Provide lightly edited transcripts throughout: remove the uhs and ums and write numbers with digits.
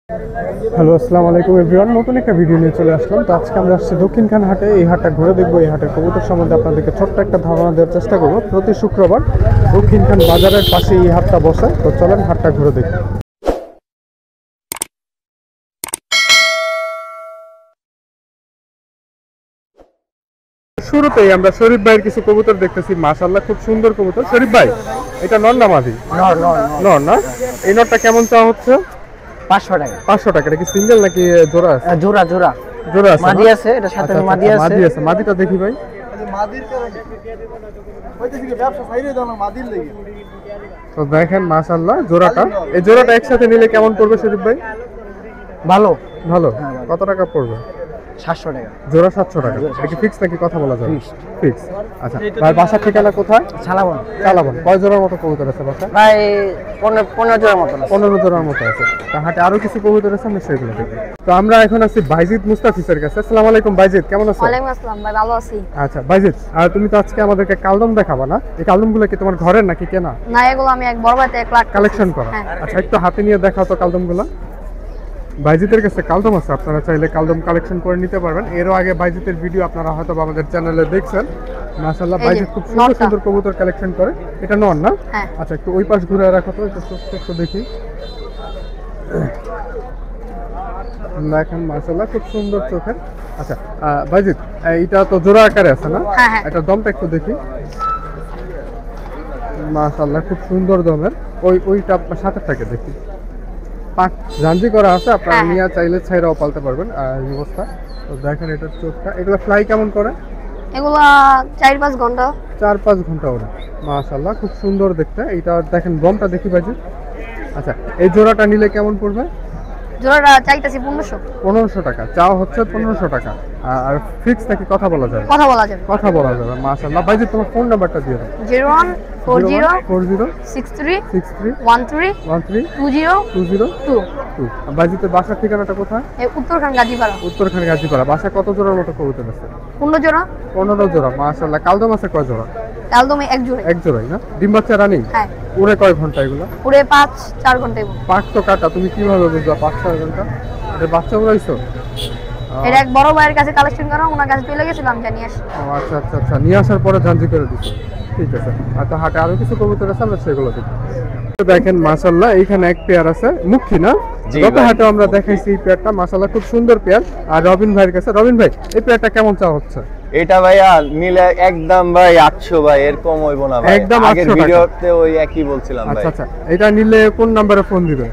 Hello, আসসালামু আলাইকুম everyone. নতুন একটা ভিডিও নিয়ে চলে আসলাম। তো আজকে আমরা আসছি দক্ষিণখান হাটে। এই হাটটা ঘুরে দেখবো। এই হাটের কবুতর সম্বন্ধে আপনাদেরকে ছোট্ট একটা ধারণা দেওয়ার চেষ্টা করবো। প্রতি শুক্রবার দক্ষিণখান বাজারের পাশে এই হাটটা বসে। তো চলেন হাটটা ঘুরে দেখবো। শুরুতেই আমরা শরীফ ভাইয়ের কিছু কবুতর দেখতেছি। মাশাআল্লাহ, খুব সুন্দর কবুতর। শরীফ ভাই, এটা নর না মাদি? নর না। এই নরটা কেমন চাওয়া হচ্ছে? 500 টাকা। 500 টাকা। এটা কি সিঙ্গেল নাকি জোড়া আছে? জোড়া জোড়া জোড়া আছে, মাদি আছে, এটা সাথে মাদি আছে। মাদি আছে। মাদিটা দেখি ভাই। তো দেখেন মাশাআল্লাহ জোড়াটা, এই জোড়াটা একসাথে নিলে কেমন পড়বে শরীফ ভাই? ভালো ভালো। কত টাকা পড়বে? 700 টাকা জোড়া 700 টাকা। এটা কি ফিক্স নাকি কথা বলা যাবে? ফিক্স। আচ্ছা ভাই, বাসার ঠিকানা কোথায়? ছালাবন। চালাবন। কয় জোড়ার মতো কবুতর আছে বাসা? প্রায় 15 জোড়ার মতো আছে। 15 জোড়ার মতো আছে। তা হাটে আরো কিছু কবুতর আছে, আমরা সেগুলো দেখি। তো আমরা এখন আছি বাইজিদ মুস্তাফিজের কাছে। আসসালামু আলাইকুম বাইজিদ, কেমন আছো? ওয়ালাইকুম আসসালাম ভাই, ভালো আছি। আচ্ছা বাইজিদ, আর তুমি তো আজকে আমাদেরকে কালদম দেখাবা না? এই কালদমগুলো কি তোমার ঘরের নাকি কেনা? না, এগুলো আমি এক বড় ভাইতে 1 লাখ কালেকশন করা। আচ্ছা একটু হাতে নিয়ে দেখাও তো কালদমগুলো। বাইজিতের কাছে কালদম আছে, আপনারা চাইলে কালদম কালেকশন করে নিতে পারবেন। এরও আগে বাইজিতের ভিডিও আপনারা হয়তো আমাদের চ্যানেলে দেখছেন। মাশাআল্লাহ, বাইজিত খুব সুন্দর সুন্দর কবুতর কালেকশন করে। এটা নর না? আচ্ছা একটু ওই পাশ ঘুরে রাখো তো, একটু দেখি। দেখেন মাশাআল্লাহ, খুব সুন্দর চোখের। আচ্ছা বাইজিত, এটা তো জোড়া আকারে আছে না? এটা দমটা একটু দেখি। মাশাআল্লাহ, খুব সুন্দর দমের। ওইটা সাথে থাকে দেখি। পাক জানজি করা আছে, আপনারা নিয়ে চাইলে ছাইরাও পালতে পারবেন। এই অবস্থা তো দেখেন এটার চোখটা। এগুলো ফ্লাই কেমন করে? এগুলো 4-5 ঘন্টা। 4-5 ঘন্টা ওরে। মাশাআল্লাহ, খুব সুন্দর দেখতে। এইটা দেখেন দমটা দেখি বাজি। আচ্ছা এই জোড়াটা নিলে কেমন পড়বে? জোড়াটা চাইতেছি 1500। 1500 টাকা চাওয়া হচ্ছে। 1500 টাকা। আর ফিক্স নাকি কথা বলা যাবে? কথা বলা যাবে। কথা বলা যাবে। মাশাআল্লাহ বাইজি, তোমার ফোন নাম্বারটা দিয়ে দাও। 0140 63 13 20 বাইজিতের বাসার ঠিকানাটা কোথায়? এই উত্তরখান গাজীপাড়া। উত্তরখান গাজীপাড়া। বাসা কত জোড়ার মতো কবুতর আছে? 15 জোড়া। 15 জোড়া। মাশাআল্লাহ, কালদম আছে কয় জোড়া? কালদমে এক জোড়া। এক জোড়াই না? ডিম বাচ্চা রানিং? হ্যাঁ। উড়ে কয় ঘন্টা এগুলো? পুরো 5-4 ঘন্টা। পাক তো কাটা, তুমি কিভাবে বুঝবা 5-6 ঘন্টা? এটা বাচ্চা উড়াইছো? এটা এক বড় ভাইয়ের কাছে কালেকশন করা, ওনার কাছে চলে গেছিলাম, জানি আসি। আচ্ছা আচ্ছা আচ্ছা, নিয়ে আসার পরে জানজি করে দিচ্ছি। ঠিক আছে। আচ্ছা হাটে আরো কিছু কবুতর আছে, আমরা সেগুলো দেখি। দেখেন মাশাআল্লাহ, এইখানে এক পেয়ার আছে মুখী না? গত হাটে আমরা দেখাইছি এই পেয়ারটা। মাশাআল্লাহ, খুব সুন্দর পেয়ার। আর রবিন ভাইয়ের কাছে। রবিন ভাই, এই পেয়ারটা কেমন চাওয়া হচ্ছে? এটা ভাইয়া নিলে একদম ভাই 800 ভাই, এর কম হইব না ভাই। একদম আগের ভিডিওতে ওই একই বলছিলাম ভাই। আচ্ছা আচ্ছা, এটা নিলে কোন নম্বরে ফোন দিবেন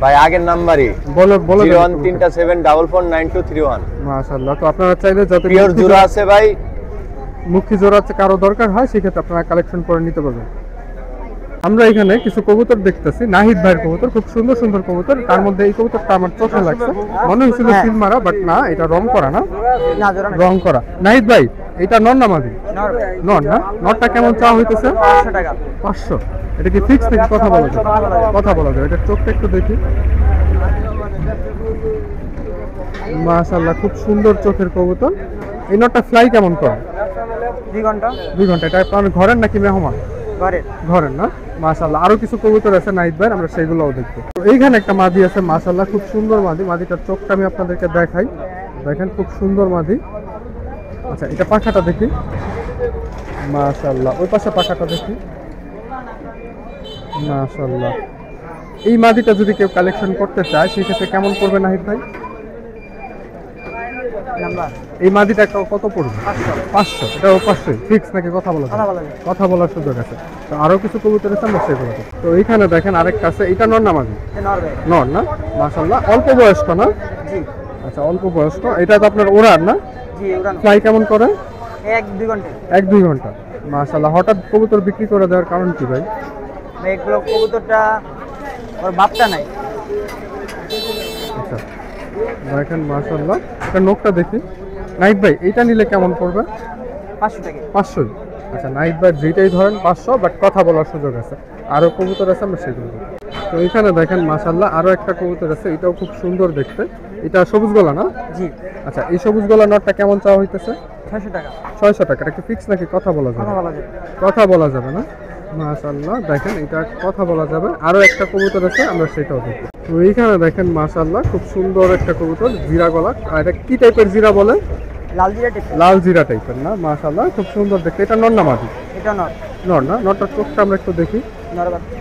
ভাই? আগের নাম্বারই বলো 01337223231। মাশাআল্লাহ, তো আপনারা চাইলে যত পিওর জোড়া আছে ভাই, মুখী জোড়া আছে কারো দরকার হয় সেক্ষেত্রে আপনারা কালেকশন করে নিতে পারবেন। আমরা এখানে কিছু কবুতর দেখতেছি, নাহিদ ভাইয়ের কবুতর। খুব সুন্দর সুন্দর কবুতর। তার মধ্যে এই কবুতরটা আমার চোখে লাগছে, মনে হয়েছিল সিল মারা, বাট না, এটা রং করা না, রং করা। নাহিদ ভাই, এটা নর না মাদি? নর না? নরটা কেমন চাওয়া হইতেছে? 500 টাকা। 500। এটা কি ফিক্স নাকি কথা বলা যাবে? কথা বলা যাবে। এটার চোখটা একটু দেখি। মাশাআল্লাহ, খুব সুন্দর চোখের কবুতর। এই নরটা ফ্লাই কেমন করে? 2 ঘন্টা। 2 ঘন্টা। এটা আপনার ঘরের নাকি মেহমান? ঘরের। ঘরের না? মাশাআল্লাহ, আরো কিছু কবুতর আছে নাহিদ ভাই, আমরা সেগুলোও দেখবো। তো এইখানে একটা মাদি আছে মাশাআল্লাহ, খুব সুন্দর মাদি। মাদিটার চোখটা আমি আপনাদেরকে দেখাই। দেখেন খুব সুন্দর মাদি। আচ্ছা এটা পাখাটা দেখি। মাশাআল্লাহ, ওই পাশে পাখাটা দেখি। মাশাআল্লাহ, এই মাদিটা যদি কেউ কালেকশন করতে চায় সেক্ষেত্রে কেমন পড়বে নাহিদ ভাই? এই মাদিটা কত পড়বে? 500। এটা 500 ফিক্স নাকি কথা বলা যাবে? কথা বলার সুযোগ আছে। তো আরো কিছু কবুতর আছে, আমরা সেগুলো দেখি। তো এইখানে দেখেন আরেকটা আছে। এটা নর না মাদি? নর না? মাশাআল্লাহ, অল্প বয়স্ক না? জি। আচ্ছা অল্প বয়স্ক। এটা তো আপনার ওড়ার না? জি, উড়ানো। ফ্লাই কেমন করে? 1-2 ঘন্টা। 1-2 ঘন্টা। মাশাআল্লাহ, হঠাৎ কবুতর বিক্রি করে দেওয়ার কারণ কি ভাই? এগুলো কবুতরটা ওর বাপটা নাই। আচ্ছা দেখেন মাশাআল্লাহ, এটা নোকটা দেখি। নাইট ভাই, এইটা নিলে কেমন পড়বে? 500 টাকা। 500। আচ্ছা নাইট ভাই, যেটাই ধরেন 500, বাট কথা বলার সুযোগ আছে। আরো কবুতর আছে, আমরা সেগুলো দেখি। তো এখানে দেখেন মাশাআল্লাহ, আরো একটা কবুতর আছে। এটাও খুব সুন্দর দেখতে। এটা সবুজ গলা না? জি। আচ্ছা এই সবুজ গলা নটটা কেমন চাওয়া হইতেছে? 600 টাকা। 600 টাকা। এটা কি ফিক্স নাকি কথা বলা যাবে? কথা বলা যাবে। কথা বলা যাবে না? মাশাআল্লাহ দেখেন এটা কথা বলা যাবে। আরো একটা কবুতর আছে, আমরা সেটাও দেখব। তো এইখানে দেখেন মাশাআল্লাহ খুব সুন্দর একটা কবুতর, জিরা গলা। আর এটা কি টাইপের জিরা বলে? লাল জিরা টিপ। লাল জিরা টাইপের না? মাশাআল্লাহ খুব সুন্দর দেখতে। এটা নর না মাদি? এটা নর। নর না? নরটার চোখটা আমরা একটু দেখি। নর বাচ্চা।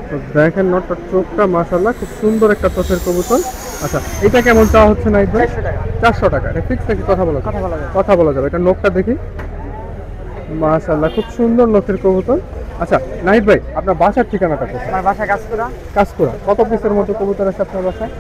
তো দেখেন নরটার চোখটা মাশাআল্লাহ খুব সুন্দর একটা চোখের কবুতর। আচ্ছা এটা কেমন চাওয়া হচ্ছে নাইট ভাই? 400 টাকা। 400 টাকা। এটা ফিক্স নাকি কথা বলা যাবে? কথা বলা যাবে। কথা বলা যাবে। এটা নখটা দেখি। মাশাআল্লাহ খুব সুন্দর নখের কবুতর। আচ্ছা নাহিদ ভাই আপনার বাসার ঠিকানাটা কোথায়? আমার বাসা কাজপুরা। কাজকুড়া। কত পিসের মতো কবুতর আছে আপনার বাসায়?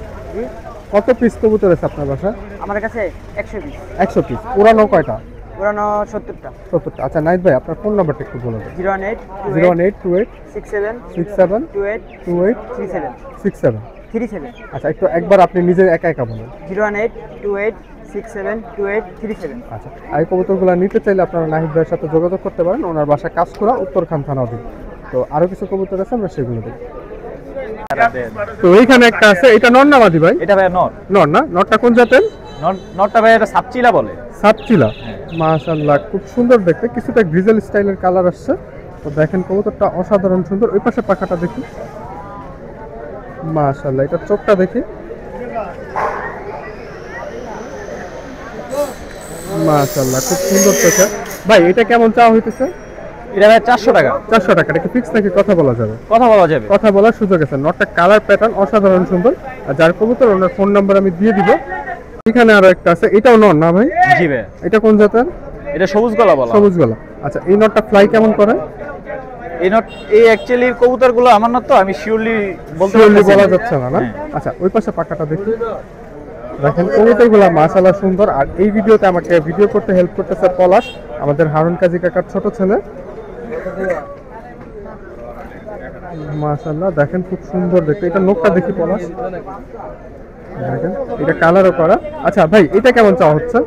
কত পিস কবুতর আছে আপনার বাসায়? আমার কাছে 100 পিস। 100 পিস। পুরানো কয়টা? পুরানো 70টা। 70টা। আচ্ছা নাহিদ ভাই আপনার ফোন নাম্বারটা একটু বলে দেন। 018 01828 67 67 28 28 37 67। 37। আচ্ছা একটু একবার আপনি নিজে একা একা বলুন। 018 28 67 28 37। আচ্ছা এই কবুতরগুলো নিতে চাইলে আপনারা নাহিদ ভাইয়ের সাথে যোগাযোগ করতে পারেন। ওনার বাসা কাজকুড়া, উত্তরখান থানা অধীন। তো আরো কিছু কবুতর আছে, আমরা সেগুলো দেখি। তো এইখানে একটা আছে, এটা নর না মাদি ভাই? এটা ভাই নর। নর না? নরটা কোন জাতের? নরটা ভাই এটা সাপচিলা বলে। সাতচিলা। মাশাআল্লাহ খুব সুন্দর দেখতে, কিছুটা গ্রিজেল স্টাইলের কালার আসছে। তো দেখেন কবুতরটা অসাধারণ সুন্দর। ওই পাশে পাখাটা দেখি। মাশাআল্লাহ এটা চোখটা দেখি। মাশাআল্লাহ খুব সুন্দর চোখে। ভাই এটা কেমন চাওয়া হইতেছে? এটা ভাই 400 টাকা। 400 টাকা। এটা কি ফিক্স নাকি কথা বলা যাবে? কথা বলা যাবে। কথা বলার সুযোগ আছে। নটটা কালার প্যাটার্ন অসাধারণ সুন্দর। আর যার কবুতর ওনার ফোন নাম্বার আমি দিয়ে দিব। এখানে আরো একটা আছে, এটাও নর না ভাই? জি ভাই। এটা কোন জাতের? এটা সবুজ গলা বলা। সবুজ গলা। আচ্ছা এই নটটা ফ্লাই কেমন করে? এই নট এই অ্যাকচুয়ালি কবুতরগুলো আমার না, তো আমি শিওরলি বলতে Surely পারতেছি বলা না। যাচ্ছে না না? হ্যাঁ। আচ্ছা ওই পাশে পাখাটা দেখি। দেখেন কবুতরগুলো মাশাআল্লাহ সুন্দর। আর এই ভিডিওতে আমাকে ভিডিও করতে হেল্প করতেছে পলাশ, আমাদের হারুন কাজী কাকার ছোট ছেলে। মাশাআল্লাহ দেখেন খুব সুন্দর দেখতে। এটা নখটা দেখি পলাশ। দেখেন এটা কালারও করা। আচ্ছা ভাই এটা কেমন চাওয়া হচ্ছে?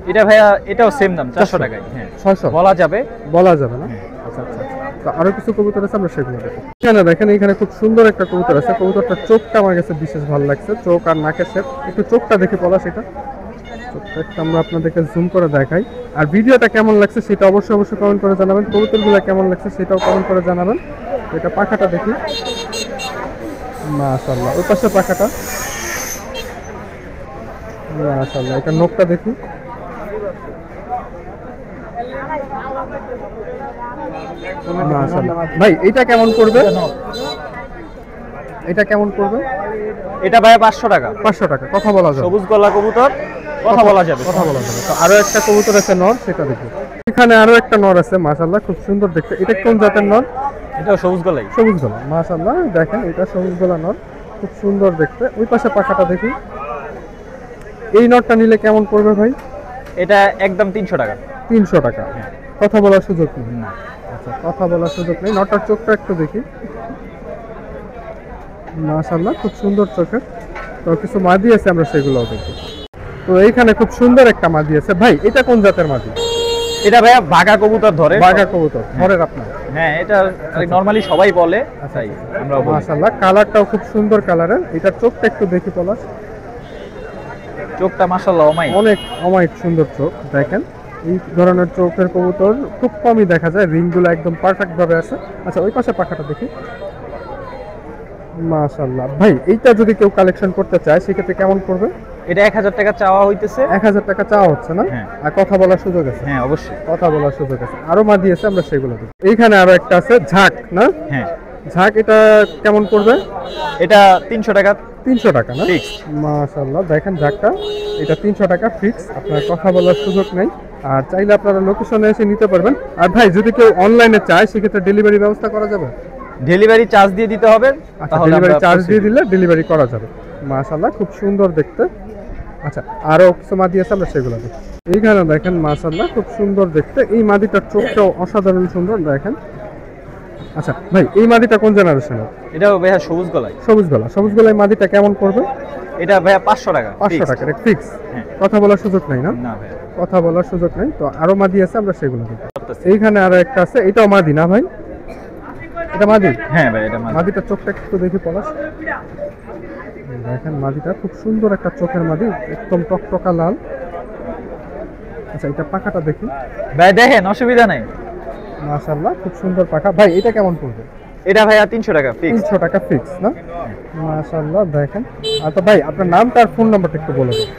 এটা ভাইয়া এটাও সেম দাম 400 টাকায়। হ্যাঁ 600 বলা যাবে। বলা যাবে না? আচ্ছা আচ্ছা। তো আরো কিছু কবুতর আছে, আমরা সেগুলো দেখি। এখানে দেখেন এখানে খুব সুন্দর একটা কবুতর আছে। কবুতরটার চোখটা আমার কাছে বিশেষ ভালো লাগছে। চোখ আর নাকের শেপ। একটু চোখটা দেখে পলাশ এটা। চোখটা একটু আমরা আপনাদেরকে জুম করে দেখাই। আর ভিডিওটা কেমন লাগছে সেটা অবশ্যই কমেন্ট করে জানাবেন। কবুতরগুলো কেমন লাগছে সেটাও কমেন্ট করে জানাবেন। এটা পাখাটা দেখি। মাশাআল্লাহ ওই পাশে পাখাটা। মাশাআল্লাহ এটা নখটা দেখি। মাশাআল্লাহ ভাই এটা কেমন পড়বে? এটা কেমন পড়বে? এটা ভাইয়া 500 টাকা। 500 টাকা। কথা বলা যাবে? সবুজ গলা কবুতর, কথা বলা যাবে। কথা বলা যাবে। তো আরো একটা কবুতর আছে নর, সেটা দেখি। এখানে আরো একটা নর আছে মাশাআল্লাহ খুব সুন্দর দেখতে। এটা কোন জাতের নর? এটাও সবুজ গলাই। সবুজ গলা। মাশাআল্লাহ দেখেন এটা সবুজ গলা নর, খুব সুন্দর দেখতে। ওই পাশে পাখাটা দেখি। এই নরটা নিলে কেমন পড়বে ভাই? এটা একদম 300 টাকা। 300 টাকা। কথা বলার সুযোগ নেই? আচ্ছা কথা বলার সুযোগ নেই। নটার চোখটা একটু দেখি। মাশাআল্লাহ খুব সুন্দর চোখের। তো কিছু মাদি আছে, আমরা সেগুলোও দেখি। তো এইখানে খুব সুন্দর একটা মাদি আছে। ভাই এটা কোন জাতের মাদি? এটা ভাইয়া বাঘা কবুতর ধরে। বাঘা কবুতর ধরেন আপনার? হ্যাঁ এটা নরমালি সবাই বলে। আচ্ছা তাই আমরা বলি। মাশাআল্লাহ কালারটাও খুব সুন্দর কালারের। এটার চোখটা একটু দেখি পলাশ। চোখটা মাশাআল্লাহ অনেক অমায়িক সুন্দর চোখ। দেখেন এই ধরনের চোখের কবুতর খুব কমই দেখা যায়। রিংগুলো একদম পারফেক্ট ভাবে আছে। আচ্ছা ওই পাশে পাখাটা দেখি। মাশাআল্লাহ ভাই এইটা যদি কেউ কালেকশন করতে চায় সেক্ষেত্রে কেমন করবে? এটা 1000 টাকা চাওয়া হইতেছে। 1000 টাকা চাওয়া হচ্ছে না? হ্যাঁ। আর কথা বলার সুযোগ আছে? হ্যাঁ অবশ্যই কথা বলার সুযোগ আছে। আরো মাদি আছে, আমরা সেগুলো দেখি। এইখানে আরো একটা আছে ঝাঁক না? হ্যাঁ ঝাঁক এটা কেমন করবে? এটা 300 টাকা। 300 টাকা না? Fixed। মাশাআল্লাহ দেখেন ঝাঁকটা এটা 300 টাকা ফিক্স। আপনার কথা বলার সুযোগ নেই। আর চাইলে আপনারা লোকেশনে এসে নিতে পারবেন। আর ভাই যদি কেউ অনলাইনে চায় সেক্ষেত্রে ডেলিভারি ব্যবস্থা করা যাবে? ডেলিভারি চার্জ দিয়ে দিতে হবে। আচ্ছা ডেলিভারি চার্জ দিয়ে দিলে ডেলিভারি করা যাবে। মাশাআল্লাহ খুব সুন্দর দেখতে। আচ্ছা আরো কিছু মাদি আছে, আমরা সেগুলো দেখি। এইখানে দেখেন মাশাআল্লাহ খুব সুন্দর দেখতে। এই মাদিটার চোখটাও অসাধারণ সুন্দর দেখেন। আচ্ছা ভাই এই মাদিটা কোন জেনারেশনের? এটাও ভাইয়া সবুজ গলাই। সবুজ গলা। সবুজ গলায় মাদিটা কেমন পড়বে? এটা ভাইয়া 500 টাকা। 500 টাকা ফিক্স। হ্যাঁ। কথা বলার সুযোগ নাই না? না ভাইয়া। কথা বলার সুযোগ নাই। তো আরো মাদি আছে, আমরা সেগুলো দেখি। এইখানে আরো একটা আছে, এটাও মাদি না ভাই? এটা মাদি? হ্যাঁ ভাই এটা মাদিটার চোখটা একটু দেখি পলাশ। দেখেন মাদিটা খুব সুন্দর একটা চোখের মাদি, একদম টকটকা লাল। আচ্ছা এটা পাখাটা দেখি। ভাই দেখেন অসুবিধা নাই। মাশাআল্লাহ খুব সুন্দর পাখা। ভাই এটা কেমন পড়বে? এটা ভাইয়া 300 টাকা ফিক্স। 300 টাকা ফিক্স না? মাশাআল্লাহ দেখেন। তো ভাই আপনার নামটা আর ফোন নাম্বারটা একটু বলে দিন।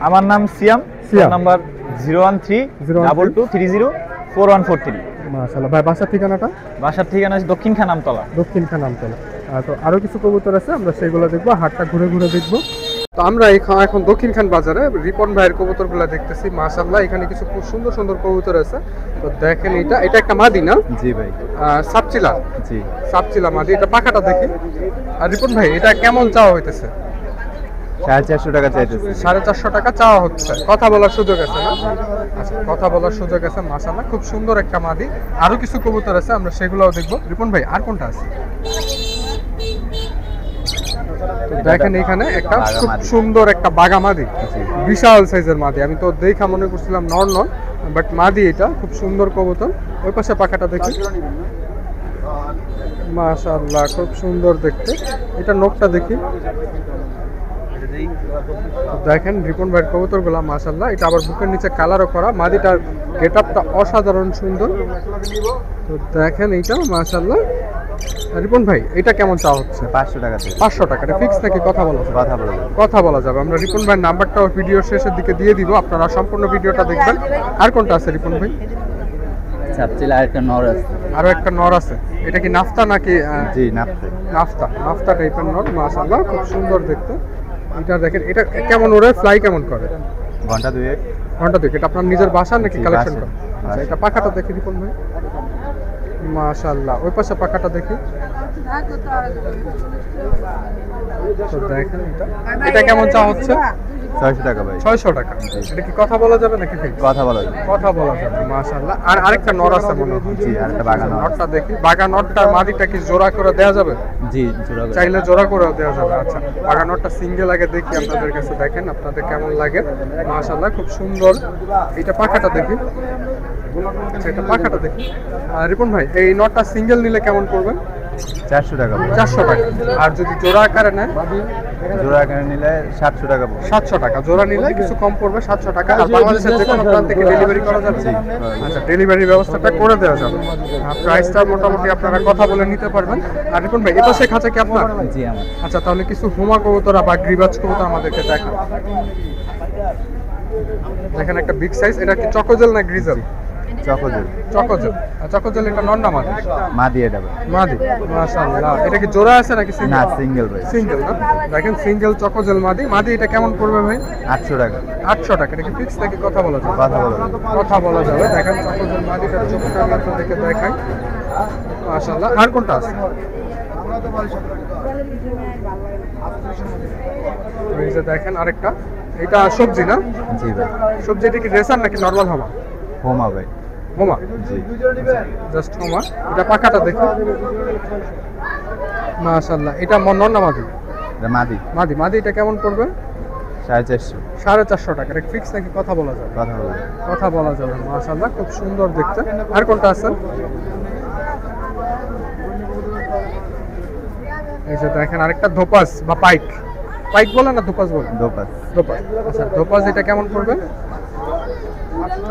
আমার নাম সিয়াম, সিয়াম। নাম্বার 01322304143। মাশাআল্লাহ ভাই বাসার ঠিকানাটা? বাসার ঠিকানা হচ্ছে দক্ষিণ খানামতলা। দক্ষিণ খানামতলা। তো আরো কিছু কবুতর আছে, আমরা সেগুলো দেখবো, হাটটা ঘুরে ঘুরে দেখবো। তো আমরা এখন দক্ষিণ খান বাজারে রিপন ভাইয়ের কবুতরগুলো দেখতেছি। মাশাআল্লাহ এখানে কিছু খুব সুন্দর সুন্দর কবুতর আছে। তো দেখেন এটা একটা মাদি না? জি ভাই। সাপচিলা। জি। সাপচিলা মাদি। এটা পাখাটা দেখি। আর রিপন ভাই এটা কেমন চাওয়া হইতেছে? 450 টাকা চাইতেছে। 450 টাকা চাওয়া হচ্ছে। কথা বলার সুযোগ আছে না? আচ্ছা কথা বলার সুযোগ আছে। মাশাআল্লাহ খুব সুন্দর একটা মাদি। আরো কিছু কবুতর আছে, আমরা সেগুলোও দেখবো। রিপন ভাই আর কোনটা আছে? তো দেখেন এখানে একটা খুব সুন্দর একটা বাঘা মাদি, বিশাল সাইজের মাদি। আমি তো দেখা মনে করছিলাম নর নর, বাট মাদি। এটা খুব সুন্দর কবুতর। ওই পাশে পাখাটা দেখি। মাশাআল্লাহ খুব সুন্দর দেখতে। এটা নখটা দেখি। দেখেন রিপন ভাইয়ের কবুতরগুলা মাশাআল্লাহ। এটা আবার বুকের নিচে কালারও করা। মাদিটার গেটআপটা অসাধারণ সুন্দর। তো দেখেন এইটা মাশাআল্লাহ। রিপন ভাই এটা কেমন চাওয়া হচ্ছে? 500 টাকা চাই। 500 টাকা। এটা ফিক্স নাকি কথা বলা যাবে? কথা বলবো। কথা বলা যাবে। আমরা রিপন ভাইয়ের নাম্বারটাও ভিডিওর শেষের দিকে দিয়ে দিব, আপনারা সম্পূর্ণ ভিডিওটা দেখবেন। আর কোনটা আছে রিপন ভাই? সাপচিলা আর একটা নর আছে। আরো একটা নর আছে। এটা কি নাফতা নাকি? জি নাফতে। নাফতা টাইপের নর। মাশাআল্লাহ খুব সুন্দর দেখতে। এটা দেখেন এটা কেমন ওড়ে, ফ্লাই কেমন করে? ঘন্টা দুয়েক। ঘন্টা দেখে। এটা আপনার নিজের বাসা নাকি জি, কালেকশন বাসা। করেন? আচ্ছা এটা পাখাটা দেখি রিপন ভাই। মাশাআল্লাহ ওই পাশে পাখাটা দেখি। তো দেখেন এটা কেমন চা হচ্ছে? 600 টাকা ভাই। 600 টাকা। এটা কি কথা বলা যাবে নাকি ফিক্স? কথা বলা যাবে। কথা বলা যাবে। মাশাআল্লাহ। আর আরেকটা নর আছে মনে হয়। জি আরেকটা বাগান। নটটা দেখি। বাগা নটটার মাদিটা কি জোড়া করে দেওয়া যাবে? জি জোড়া করে। চাইলে জোড়া করে দেওয়া যাবে। আচ্ছা বাগা নটটা সিঙ্গেল আগে দেখি আপনাদের কাছে, দেখেন আপনাদের কেমন লাগে। মাশাআল্লাহ খুব সুন্দর। এটা পাখাটা দেখি। আচ্ছা এটা পাখাটা দেখি। রিপন ভাই এই নটটা সিঙ্গেল নিলে কেমন পড়বে? 400 টাকা ভাই। 400 টাকা। আর যদি জোড়া আকারে নেয়? জোড়া আকারে নিলে 700 টাকা পড়বে। 700 টাকা। জোড়া নিলে কিছু কম পড়বে, 700 টাকা। আর বাংলাদেশের যে কোনো প্রান্ত থেকে ডেলিভারি করা যাবে? আচ্ছা ডেলিভারি ব্যবস্থাটা করে দেওয়া যাবে। প্রাইসটা মোটামুটি আপনারা কথা বলে নিতে পারবেন। আর রিপন ভাই এটা সে খাঁচা কি আপনার? জি আমার। আচ্ছা তাহলে কিছু হুমা কবুতর বা গ্রিবাজ কবুতর আমাদেরকে দেখান। দেখেন একটা বিগ সাইজ। এটা কি চকোজেল না গ্রিজেল? চকোজেল। চকোজেল। চকোজেল এটা নন্না মাদি? মা দিয়ে দেবে। মাদি। মাশাআল্লাহ। এটা কি জোড়া আছে নাকি না সিঙ্গেল? সিঙ্গেল ভাই। সিঙ্গেল না? দেখেন সিঙ্গেল চকোজেল মাদি। মাদি এটা কেমন পড়বে ভাই? 800 টাকা। 800 টাকা। এটা কি ফিক্স নাকি কথা বলা যাবে? কথা বলা যাবে। কথা বলা যাবে। দেখেন চকোজেল মাদিটার চোখটা আমি আপনাদেরকে দেখাই। মাশাআল্লাহ। আর কোনটা আছে? এই যে দেখেন আরেকটা। এটা সবজি না? জি ভাই। সবজি। এটা কি রেসার নাকি নরমাল হামা? হোমা ভাই। হোমা। জি। জাস্ট হোমা। এটা পাখাটা দেখি। মাশাআল্লাহ। এটা নন্না মাদি? এটা মাদি। মাদি। মাদি এটা কেমন পড়বে? 450। 450 টাকা। এটা ফিক্স নাকি কথা বলা যাবে? কথা বলা যাবে। কথা বলা যাবে। মাশাআল্লাহ খুব সুন্দর দেখতে। আর কোনটা আছে? এই যে দেখেন আরেকটা ধোপাস বা পাইক। পাইক বলে না ধোপাস বলে? দোপাস। ধোপাস। আচ্ছা ধোপাস এটা কেমন পড়বে?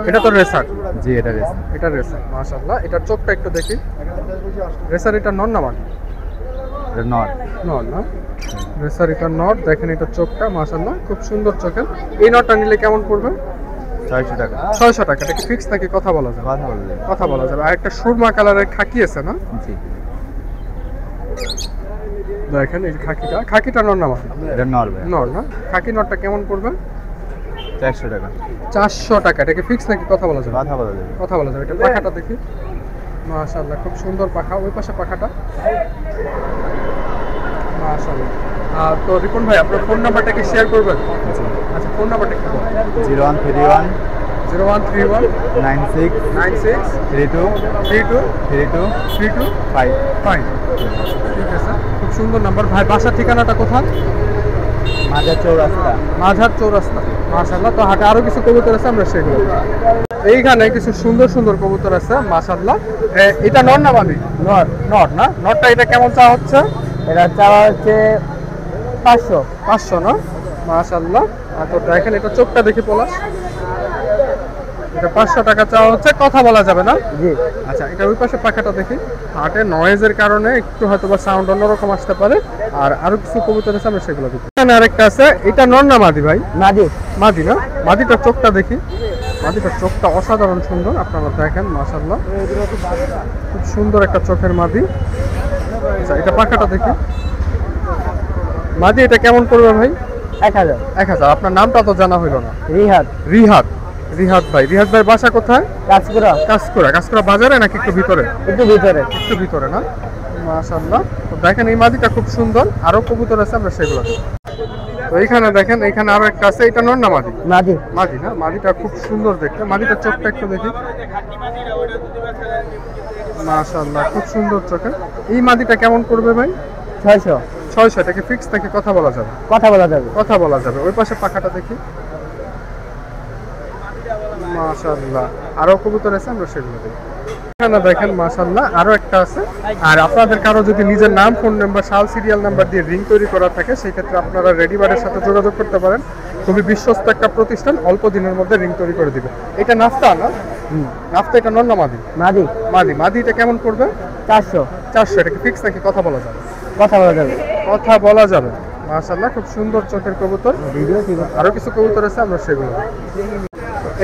এটা তো রেসার। জি এটা রেস। এটা রেসার। মাশাআল্লাহ। এটার চোখটা একটু দেখি। রেসার এটা নর না মাদি? এটা নট। নর না? রেসার এটা নর। দেখেন এটা চোখটা মাশাআল্লাহ খুব সুন্দর চোখের। এই নটটা নিলে কেমন পড়বে? 600 টাকা। 600 টাকা। এটা কি ফিক্স নাকি কথা বলা যাবে? কথা বলা যাবে। কথা বলা যাবে। আর একটা সুরমা কালারের খাকি আছে না? জি। দেখেন এই খাকিটা। খাকিটা নর না মাদি? এটা নর ভাই। নর না? খাকি নটটা কেমন পড়বে? 400 টাকা। 400 টাকা। এটা কি ফিক্স নাকি কথা বলা যাবে? কথা বলা যাবে। কথা বলা যাবে। এটা পাখাটা দেখি। মাশাআল্লাহ খুব সুন্দর পাখা। ওই পাশে পাখাটা। মাশাআল্লাহ। তো রিপন ভাই আপনার ফোন নাম্বারটা কি শেয়ার করবেন? আচ্ছা ফোন নাম্বারটা কি বলুন? 0131 0131 96 96 32 32 32 32 5। ফাইন। ঠিক আছে খুব সুন্দর নাম্বার। ভাই বাসার ঠিকানাটা কোথায়? মাজার চৌরাস্তা। মাঝার চৌরাস্তা। মাশাআল্লাহ। তো হাটে আরো কিছু কবুতর আছে, আমরা সেগুলো এইখানে কিছু সুন্দর সুন্দর কবুতর আছে মাশাআল্লাহ। এটা নর না মাদি? নর। নর না? নরটা এটা কেমন চা হচ্ছে? এটা চাওয়া হচ্ছে 500। 500 না? মাশাআল্লাহ। তো দেখেন এটা চোখটা দেখি পলাশ। এটা 500 টাকা চাওয়া হচ্ছে, কথা বলা যাবে না? জি। আচ্ছা, এটা ওই পাশে পাখাটা দেখি। হাটে নয়েজের কারণে একটু হয়তো বা সাউন্ড অন্যরকম আসতে পারে। আর আরো কিছু কবুতর আছে, আমরা সেগুলো দেখি। এখানে আরেকটা আছে, এটা নর না মাদি ভাই? মাদি। মাদি না? মাদিটার চোখটা দেখি। মাদিটার চোখটা অসাধারণ সুন্দর, আপনারা দেখেন মাশাআল্লাহ, খুব সুন্দর একটা চোখের মাদি। আচ্ছা, এটা পাখাটা দেখি। মাদি এটা কেমন পড়বে ভাই? 1000। 1000। আপনার নামটা তো জানা হইল না। রিহাদ। রিহাদ। রিহাদ ভাই, রিহাদ ভাই বাসা কোথায়? কাজকরা। কাজকরা বাজারে নাকি একটু ভিতরে? একটু ভিতরে। একটু ভিতরে না? মাশাআল্লাহ। তো দেখেন এই মাদিটা খুব সুন্দর, আরো কবুতর আছে, আমরা সেগুলো দেখি। তো এইখানে দেখেন, এইখানে আরো একটা আছে, এটা নর না মাদি? মাদি। মাদি না? মাদিটা খুব সুন্দর দেখতে। মাদিটার চোখটা একটু দেখি। মাশাআল্লাহ, খুব সুন্দর চোখের। এই মাদিটা কেমন পড়বে ভাই? 600। 600 টাকা ফিক্স থেকে কথা বলা যাবে? কথা বলা যাবে। কথা বলা যাবে। ওই পাশে পাখাটা দেখি। মাশাআল্লাহ, আরো কবুতর আছে, আমরা সেগুলো দেখি। এখানে দেখেন মাশাআল্লাহ আরো একটা আছে। আর আপনাদের কারো যদি নিজের নাম, ফোন নাম্বার, সাল, সিরিয়াল নাম্বার দিয়ে রিং তৈরি করা থাকে, সেই ক্ষেত্রে আপনারা রেডিবার্ডের সাথে যোগাযোগ করতে পারেন। খুবই বিশ্বস্ত একটা প্রতিষ্ঠান, অল্প দিনের মধ্যে রিং তৈরি করে দিবে। এটা নাফতা না? নাফতা। এটা নর না মাদি? মাদি। মাদি। মাদি এটা কেমন পড়বে? 400। 400। এটা কি ফিক্স নাকি কথা বলা যাবে? কথা বলা যাবে। কথা বলা যাবে। মাশাআল্লাহ, খুব সুন্দর চোখের কবুতর। ভিডিও ঠিক আছে। আরো কিছু কবুতর আছে, আমরা সেগুলো দেখি।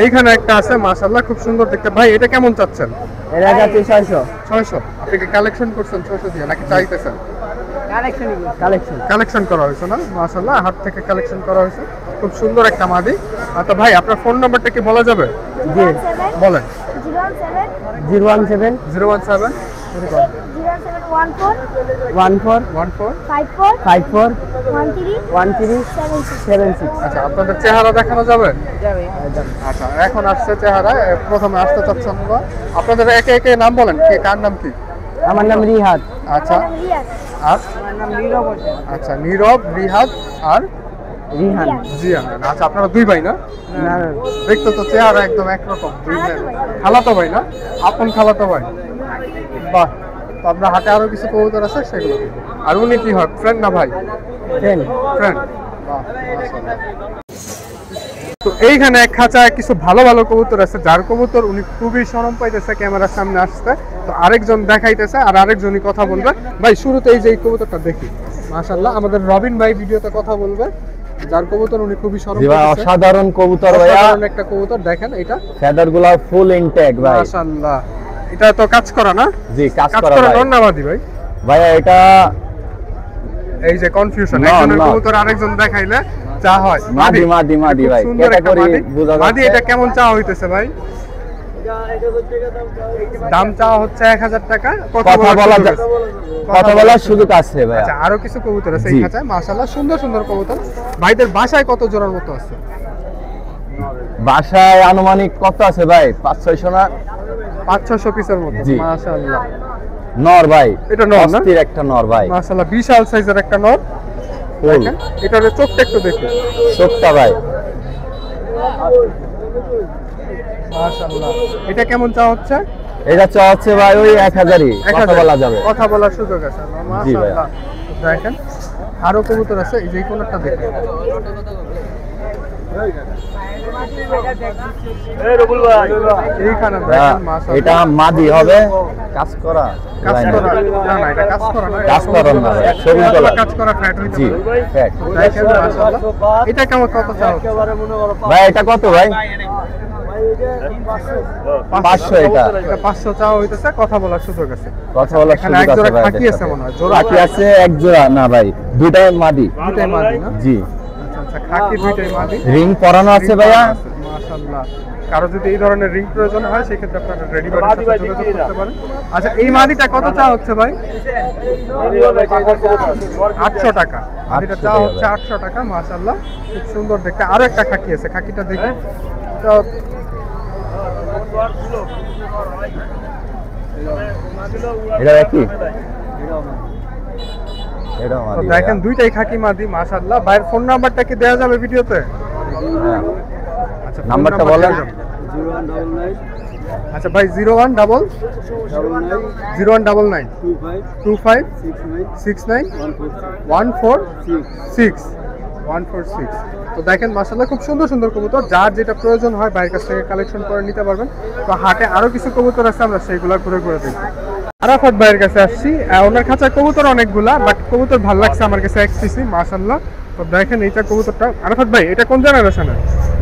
এইখানে একটা আছে মাশাআল্লাহ, খুব সুন্দর দেখতে। ভাই এটা কেমন চাচ্ছেন? এরা যাচ্ছে 600। 600। আপনি কি কালেকশন করছেন 600 দিয়ে নাকি চাইতেছেন? কালেকশন। কালেকশন করা হয়েছে না? মাশাআল্লাহ, হাট থেকে কালেকশন করা হয়েছে। খুব সুন্দর একটা মাদি। তো ভাই আপনার ফোন নাম্বারটা কি বলা যাবে? জি। বলেন। 017 017 14 14 54 13 76। আচ্ছা, আপনাদের চেহারা দেখানো যাবে? আচ্ছা, এখন আসছে চেহারা। প্রথমে আসতে চাচ্ছেন না। আপনাদের একে একে নাম বলেন, কে কার নাম কি? আমার নাম রিহাদ। আচ্ছা, আর আচ্ছা, নীরব, রিহাদ আর রিহান। জিয়ান। আচ্ছা, আপনারা দুই ভাই না? না, না। দেখতে তো চেহারা একদম একরকম। দুই ভাই। খালাতো ভাই না? আপন খালাতো ভাই। বাহ। তো আপনার হাতে আরো কিছু কবুতর আছে, সেগুলো দেখবো। আর উনি কি হয়, ফ্রেন্ড না ভাই? ফ্রেন্ড। ফ্রেন্ড। বাহ, মাশাআল্লাহ। তো এইখানে এক খাঁচায় কিছু ভালো ভালো কবুতর আছে, যার কবুতর উনি খুবই শরম পাইতেছে ক্যামেরার সামনে আসতে। তো আরেকজন দেখাইতেছে আর আরেকজনই কথা বলবে। ভাই শুরুতে এই যে এই কবুতরটা দেখি। মাশাআল্লাহ, আমাদের রবিন ভাই ভিডিওতে কথা বলবে, যার কবুতর উনি খুবই শরম পাইতেছে। অসাধারণ কবুতর ভাইয়া, অসাধারণ একটা কবুতর। দেখেন এটা ফেদারগুলো ফুল ইনটেক ভাই। মাশাআল্লাহ। এটা তো কাজ করা না? জি, কাজ কাজ করা করা ভাই। ধন্যবাদই ভাই। ভাইয়া এটা এই যে কনফিউশন, না, একজনের না। কবুতর আরেকজন দেখাইলে চা হয়। মাদি মাদি মাদি খুব ভাই, সুন্দর একটা ক্যাটাগরি মাদি। বোঝা মাদি যাচ্ছে। এটা কেমন চা হইতেছে ভাই? দাম চাওয়া হচ্ছে 1000 টাকা। কথা বলা সুযোগ আছে। কথা বলার সুযোগ আছে ভাইয়া। আচ্ছা, আরো কিছু কবুতর আছে এই জি। খাঁচায় মাশাআল্লাহ, সুন্দর সুন্দর কবুতর। ভাইদের বাসায় কত জোড়ার মতো আছে? বাসায় আনুমানিক কত আছে ভাই? 500-600 না? 500-600 পিসের মতো। জি। মাশাআল্লাহ। নর ভাই, এটা নর না? অস্থির একটা নর ভাই, মাশাআল্লাহ, বিশাল সাইজের একটা নর। ফুল দেখেন, এটার চোখটা একটু দেখি। চোখটা ভাই। মাশাআল্লাহ। এটা কেমন চা হচ্ছে? এটা হচ্ছে ভাই ওই 1000-ই, কথা 1000 বলা যাবে। কথা বলার সুযোগ আছে। জি ভাই। মাশাআল্লাহ। দেখেন আরো কবুতর আছে, এই যে কোনটা দেখেন। এইখানে দেখেন মাশাআল্লাহ। এটা মাদি হবে, কাজ করা কাজ ভাই না। করা না, না এটা কাজ করা না। কাজ করা না ভাই, সবুজ কালার। কাজ করা ফ্যাট হইতে জি, পারে। ফ্যাট। দেখেন মাশাআল্লাহ। এটা কেমন কত চা হচ্ছে? ভাই এটা কত ভাই? 500 এটা। এটা 500 চা হইতেছে, কথা বলার সুযোগ আছে। কথা বলার এখানে সুযোগ এক আছে জোড়া ভাই। খাকি আছে মনে হয়। জোড়া খাকি আছে এক জোড়া না ভাই, দুইটাই মাদি। দুইটাই মাদি না? জি। আচ্ছা আচ্ছা, খাকি দুইটাই মাদি। রিং পরানো আছে ভাইয়া। মাশাআল্লাহ। কারো যদি এই ধরনের রিং প্রয়োজন হয় সেক্ষেত্রে আপনারা রেডি বাড়ির সাথে যোগাযোগ করতে পারেন। আচ্ছা, এই মাদিটা কত চা হচ্ছে ভাই? 800 টাকা। মাদিটা চা হচ্ছে 800 টাকা। মাশাআল্লাহ, খুব সুন্দর দেখতে। আরো একটা খাকি আছে, খাকিটা দেখি। তো এটা একই। এটা তো মাদি দেখেন ভাইয়া। দুইটাই খাকি মাদি মাশাআল্লাহ। ভাইয়ের ফোন নাম্বারটা কি দেওয়া যাবে ভিডিওতে? হ্যাঁ। আচ্ছা, ফোন নাম্বারটা নাম্বার বলেন। দেওয়া যাবে। আচ্ছা ভাই, 0199 25 69 146 146। তো তো দেখেন মাশাআল্লাহ খুব সুন্দর সুন্দর কবুতর, যার যেটা প্রয়োজন হয় বাইরের কাছ থেকে কালেকশন করে নিতে পারবেন। তো হাটে আরো কিছু কবুতর আছে, আমরা সেইগুলো ঘুরে ঘুরে দেখব। আরাফাত ভাইয়ের কাছে আসছি, ওনার খাঁচায় কবুতর অনেকগুলা, বাট কবুতর ভালো লাগছে আমার কাছে এক পিসি মাশাআল্লাহ। তো দেখেন এইটা কবুতরটা, আরাফাত ভাই এটা কোন জেনারেশনের?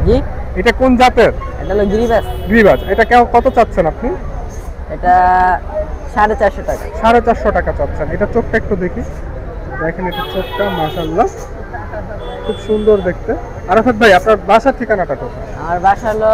জি, এটা কোন জাতের? এটা হলো গিরিবাস। গ্রিবাজ। এটা কত চাচ্ছেন আপনি? এটা 450 টাকা। 450 টাকা চাচ্ছেন। এটা চোখটা একটু দেখি, দেখেন এটা চোখটা মাশাআল্লাহ খুব সুন্দর দেখতে। আরাফাত ভাই আপনার বাসার ঠিকানাটা কোথায়? আমার বাসা হলো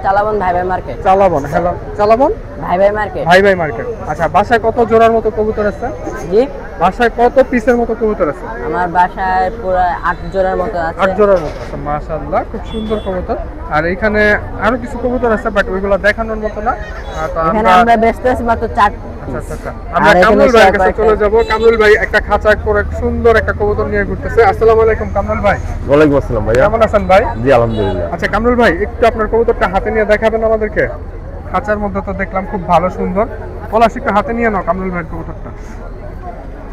চালাবন ভাই ভাই মার্কেট। চালাবন। হ্যালো, চালাবন ভাই ভাই মার্কেট। ভাই ভাই মার্কেট। আচ্ছা, বাসায় কত জোড়ার মতো কবুতর আছে? জি, বাসায় কত পিসের মতো কবুতর আছে? আমার বাসায় পুরো 8 জোড়ার মতো আছে। 8 জোড়ার মতো আছে মাশাআল্লাহ, খুব সুন্দর কবুতর। আর এখানে আরো কিছু কবুতর আছে, বাট ওইগুলো দেখানোর মতো না। তো এখানে আমরা ব্যস্ত আছি মাত্র 4। আচ্ছা, আমরা কামরুল ভাইয়ের কাছে চলে যাব। কামরুল ভাই একটা খাঁচা করে সুন্দর একটা কবুতর নিয়ে ঘুরতেছে। আসসালামু আলাইকুম কামরুল ভাই। ওয়ালাইকুম আসসালাম ভাইয়া। কেমন আছেন ভাই? জি আলহামদুলিল্লাহ। আচ্ছা কামরুল ভাই, একটু আপনার কবুতরটা হাতে নিয়ে দেখাবেন আমাদেরকে। খাঁচার মধ্যে তো দেখলাম খুব ভালো সুন্দর। পলাশ একটু হাতে নিয়ে নাও কামরুল ভাইয়ের কবুতরটা।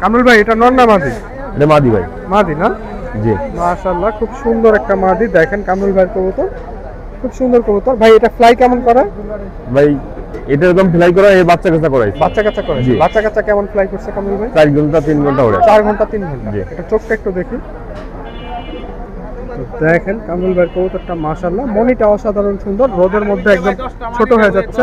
কামরুল ভাই এটা নর না মাদি? এটা মাদি ভাই। মাদি না? জি। মাশাআল্লাহ খুব সুন্দর একটা মাদি। দেখেন কামরুল ভাইয়ের কবুতর, খুব সুন্দর কবুতর। ভাই এটা ফ্লাই কেমন করে? ভাই এটা একদম ফ্লাই করা, এই বাচ্চা কাচ্চা করাইছে। বাচ্চা কাচ্চা করে? জি। বাচ্চা কাচ্চা কেমন ফ্লাই করছে কামরুল ভাই? 4 ঘন্টা 3 ঘন্টা ওড়ে। 4 ঘন্টা 3 ঘন্টা। জি। এটা চোখটা একটু দেখি। তো দেখেন কামরুল ভাইয়ের কবুতরটা মাশাআল্লাহ, মনিটা অসাধারণ সুন্দর, রোদের মধ্যে একদম ছোট হয়ে যাচ্ছে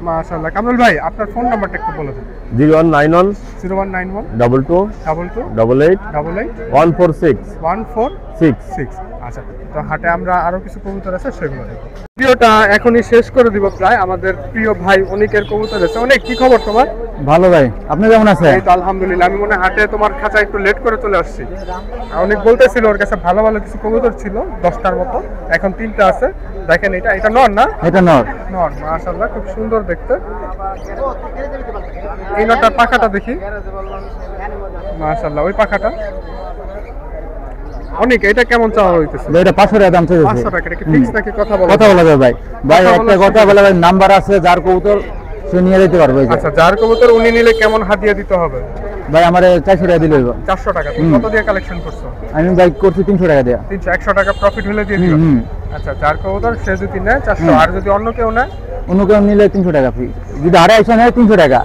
মাশাআল্লাহ। কামরুল ভাই আপনার ফোন নাম্বারটা একটু বলে দিন। 0191 0191 22 22 88 88 146 146। আচ্ছা, তো হাটে আমরা আরো কিছু কবুতর আছে সেগুলো দেখব। ভিডিওটা এখনই শেষ করে দিব প্রায়। আমাদের প্রিয় ভাই অনেকের কবুতর আছে। অনেক কি খবর তোমার? ভালো ভাই, আপনি কেমন আছেন? এই তো আলহামদুলিল্লাহ। আমি মনে হয় হাটে তোমার খাঁচা একটু লেট করে চলে আসছি। অনেক বলতেছিল ওর কাছে ভালো ভালো কিছু কবুতর ছিল 10টার মতো, এখন 3টা আছে। দেখেন এটা নর না? এটা নর। নর মাশাআল্লাহ খুব সুন্দর দেখতে। এই নরটার পাখাটা দেখি মাশাআল্লাহ, ওই পাখাটা অনেক। এটা কেমন চাওয়া হইতেছে? এটা 500 টাকা দাম চাইছে। 500 টাকা। এটা কি ফিক্স নাকি কথা বলা? কথা বলা যাবে ভাই। ভাই কথা একটা বলা কথা বলে ভাই, নাম্বার আছে, যার কবুতর সে নিয়ে যেতে পারবে। আচ্ছা, যার কবুতর উনি নিলে কেমন হাদিয়া দিতে হবে? ভাই আমার 400 টাকা দিলে হইব। 400 টাকা। তুমি কত দিয়ে কালেকশন করছো? আমি ভাই করছি 300 টাকা দেয়া। 300। 100 টাকা প্রফিট হলে দিয়ে দিও। আচ্ছা, যার কবুতর সে যদি নেয় 400, আর যদি অন্য কেউ নেয়? অন্য কেউ নিলে 300 টাকা ফ্রি। যদি আরে আইসা নেয় 300 টাকা,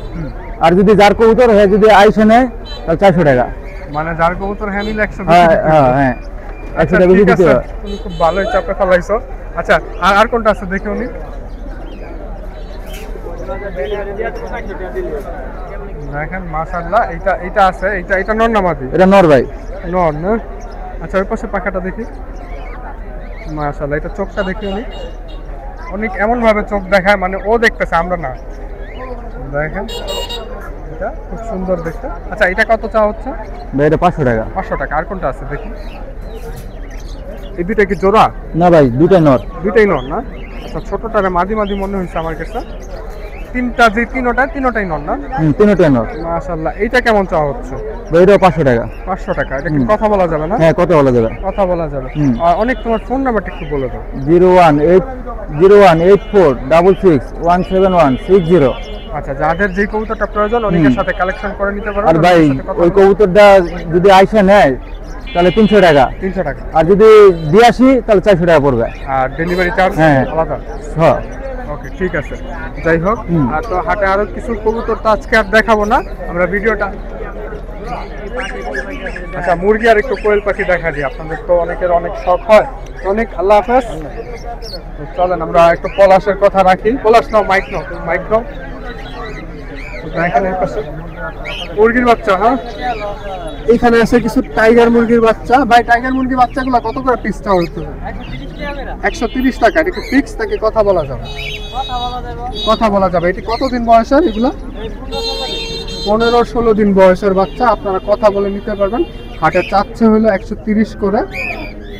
আর যদি যার কবুতর হ্যাঁ যদি আইসা নেয় তাহলে 400 টাকা। মানে যার কবুতর হ্যাঁ নিলে 100 হ্যাঁ বেশি দিতে হবে। হ্যাঁ হ্যাঁ, 100 আচ্ছা, টাকা বেশি ঠিক দিতে আছে, হবে। তুমি খুব ভালোই চাপে ফেলাইছো। আচ্ছা, আর কোনটা আছে দেখে উনি? দেখেন মাশাআল্লাহ, এটা আছে। এটা নর না মাদি? এটা নর ভাই। নর না? আচ্ছা, ওই পাশে পাখাটা দেখি মাশাআল্লাহ। এটা চোখটা দেখি উনি অনেক এমন ভাবে চোখ দেখায়, মানে ও দেখতেছে আমরা না। দেখেন এটা খুব সুন্দর দেখতে। আচ্ছা, এটা কত চাওয়া হচ্ছে? ভাই এটা 500 টাকা। 500 টাকা। আর কোনটা আছে দেখি? এই দুইটা কি জোড়া? না ভাই, দুটাই নর। দুইটাই নর না? আচ্ছা, ছোটটারে মাদি মাদি মনে হয়েছে আমার কাছে। তিনটা যে তিনোটাই নর না? তিনটাই নর। মাশাআল্লাহ। এইটা কেমন চাওয়া হচ্ছে? ভাই এটা 500 টাকা। 500 টাকা। এটা কি কথা বলা যাবে না? হ্যাঁ, কত বলা যাবে? কথা বলা যাবে। আর অনেক, তোমার ফোন নাম্বারটা একটু বলে দাও। 018466171660। আচ্ছা, যাদের যে কবুতরটা প্রয়োজন অনেকের সাথে কালেকশন করে নিতে পারো। আর ভাই ওই কবুতরটা যদি আইসা নেয় তাহলে 300 টাকা। 300 টাকা। আর যদি দিয়ে আসি তাহলে 400 টাকা পড়বে। আর ডেলিভারি চার্জ হ্যাঁ। আলাদা? হ্যাঁ। ওকে, ঠিক আছে। যাই হোক, আর তো হাটে আরো কিছু কবুতর তো আজকে আর দেখাবো না, আমরা ভিডিওটা। আচ্ছা, মুরগি আর একটু কোয়েল পাখি দেখা দিই। আপনাদের তো অনেকের অনেক শখ হয়। অনেক আল্লাহ হাফেজ। তো চলেন আমরা একটু পলাশের কথা রাখি। পলাশ নাও, মাইক নাও। দেখেন এর পাশে মুরগির বাচ্চা। হ্যাঁ, এইখানে আছে কিছু টাইগার মুরগির বাচ্চা। ভাই টাইগার মুরগির বাচ্চাগুলো কত করে পিসটা হচ্ছে? 130 টাকা। এটা কি ফিক্স নাকি কথা বলা যাবে? কথা বলা যাবে। এটি কতদিন বয়সের এগুলা? 15-16 দিন বয়সের বাচ্চা। আপনারা কথা বলে নিতে পারবেন। হাটে চাচ্ছে হলো 130 করে,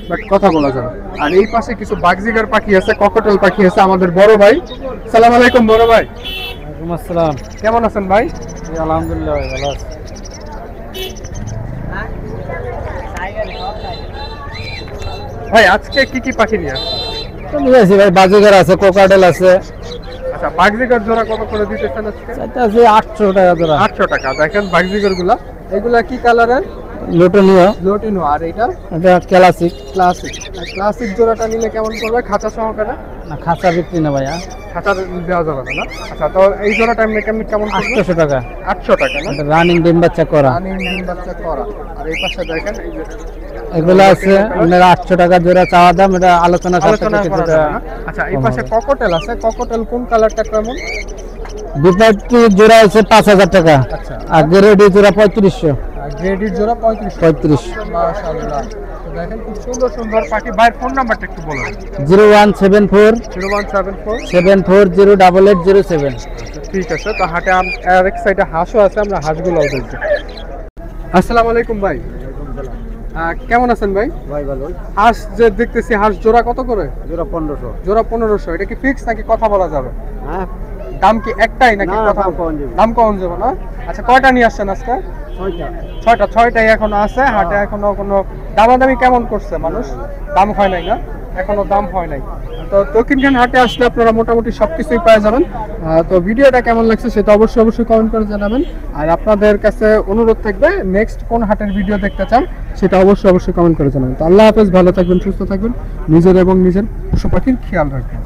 বাট কথা বলা যাবে। আর এই পাশে কিছু বাগজিগার পাখি আছে, ককটেল পাখি আছে। আমাদের বড় ভাই, সালাম আলাইকুম বড় ভাই। আসসালাম। কেমন আছেন ভাই? আলহামদুলিল্লাহ ভাই, ভালো আছি। ভাই আজকে কি পাখি নিয়ে আসছেন? তো নিয়ে আসি ভাই, বাজিগার আছে, কোকাডেল আছে। আচ্ছা, বাগজিগার জোড়া কত করে দিতেছেন আজকে? এটা আছে 800 টাকা জোড়া। 800 টাকা। দেখেন বাগজিগার গুলা, এগুলা কি কালারের? লোটনীয়, লোটিনো, আর এটা এটা ক্লাসিক। ক্লাসিক। ক্লাসিক জোড়াটা নিলে কেমন পড়বে খাঁচা সহকারে? না, খাঁচা বিক্রি না ভাইয়া, খাঁচা দেওয়া যাবে না? আচ্ছা, তো এই জোড়াটা এমনি কেমন পড়বে? 800 টাকা। 800 টাকা না? এটা রানিং ডিম বাচ্চা করা। রানিং ডিম বাচ্চা করা। আর এই পাশে দেখেন এই যে এগুলো আছে আপনার 800 টাকা জোড়া চাওয়া দাম, এটা আলোচনা আলোচনা সাপেক্ষে করা কিছুটা যাবে না? আচ্ছা, এই পাশে ককটেল আছে। ককটেল কোন কালারটা কেমন? দুপাটি জোড়া আছে 5000 টাকা, আচ্ছা, আর গ্রেডি জোড়া 3500। গ্রেডির জোড়া 3500। মাশাআল্লাহ। তো দেখেন খুব সুন্দর সুন্দর পাখি। ভাইয়ের ফোন নাম্বারটা একটু বলুন। 0174 0174। 74080807। ঠিক আছে, তো হাটে আর এক সাইডে হাঁসও আছে, আমরা হাঁসগুলোও দেখবো। আসসালামু আলাইকুম ভাই। কেমন আছেন ভাই? ভাই ভালো। হাঁস যে দেখতেছি, হাঁস জোড়া কত করে? জোড়া 1500। জোড়া 1500। এটা কি ফিক্স নাকি কথা বলা যাবে? হ্যাঁ, দাম কি একটাই নাকি না, কথা? দাম কম যাবে। দাম কম যাবে না? আচ্ছা, কয়টা নিয়ে আসছেন আজকে? 6টা। ছয়টাই এখনো আছে হাটে। এখনো কোনো দামাদামি কেমন করছে মানুষ? দাম হয় নাই না? এখনো দাম হয় নাই। তো দক্ষিণখান হাটে আসলে আপনারা মোটামুটি সবকিছুই পেয়ে যাবেন। তো ভিডিওটা কেমন লাগছে সেটা অবশ্যই কমেন্ট করে জানাবেন। আর আপনাদের কাছে অনুরোধ থাকবে, নেক্সট কোন হাটের ভিডিও দেখতে চান সেটা অবশ্যই কমেন্ট করে জানাবেন। তো আল্লাহ হাফেজ, ভালো থাকবেন, সুস্থ থাকবেন, নিজের এবং নিজের পশু পাখির খেয়াল রাখবেন।